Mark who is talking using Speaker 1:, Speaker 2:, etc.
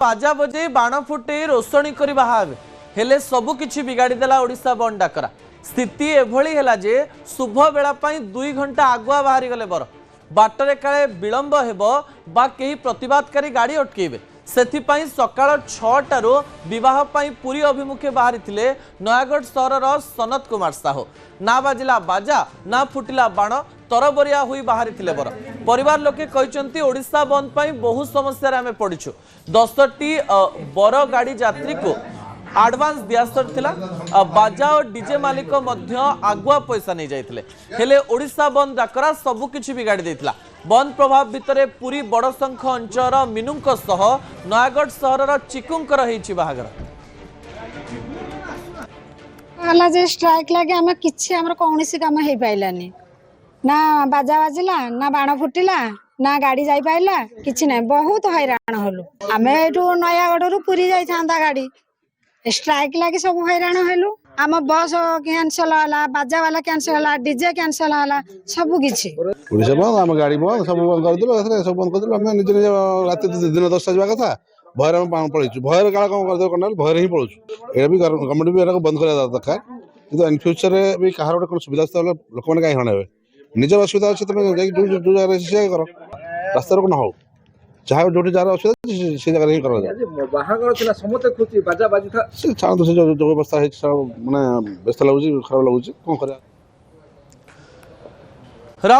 Speaker 1: बाजा बजे बाण फुटे रोषणी कर बाहर हेले सबुकिछि बिगाड़ीदेला ओडिशा बंद डाकरा। स्थिति एभली है जे शुभ बेला 2 घंटा आगुआ बाहरी गले बर बाटरे काले विलंब हेबो बा केही प्रतिवादकारी गाड़ी अटकेबे सेथिपाई सकाळ 6टारू विवाह पुरी अभिमुखे बाहरी थिले नयागढ़ सहरर सनत कुमार साहू। ना बाजिला बाजा ना फुटिला बाण तरबरिया हुई बाहरी थिले बर परिवार लोके कहते ओडिशा बंद बहु समस्या आमे पड़ीछु। 10टी बर गाड़ी यात्री को आडवांस दियासर थिला बाजा और डीजे मालिक मध्य आगुआ पैसा नहीं जाइथिले हेले ओडिशा बंद डाकरा सबु किछि बिगाड़ी देथिला। बंद प्रभाव भितरे पूरी बड़शंख अंचल मिनुंक सह नयागढ़ सहरर चिकुंकर हेछि बाहागर
Speaker 2: आला जे स्ट्राइक लागे हम किछि हमर कोनोसी काम हे पाइलानी ना बाजा बाजिला ना बाण फुटिला ना गाड़ी जाई पाइला किछि नै बहुत हैरान होलु। हमें एठू नयागढ़ रु पुरी जाई थांदा गाड़ी स्ट्राइक लागे सब हैरान हेलु। आम बस कैंसल होला बाजा वाला कैंसल होला डीजे कैंसल होला सब किछि
Speaker 3: ओडिशा बंद आम गाड़ी बंद सब बंद कर दिलो सब बंद कर दिलो। हम निज निज रात दिन 10 जावा कथा भयर हम पळैछु भयर काला काम कर दे करनाल भयर ही पळैछु। ए भी गवर्नमेंट भी एरा बंद करा दरकार किंतु इन फ्यूचर रे भी कहार कोन सुविधा तले लोक माने काई हणे निज असुविधा अछि तमे जो जगह से करो रास्ता रो न हो चाहे जो जार असुविधा से जगह ही करो जाय।
Speaker 4: बाहागर थिला समते खुची बाजा बाजी था
Speaker 3: से छाण तो से जो व्यवस्था है माने व्यस्त लागुची खराब लागुची कोन करे।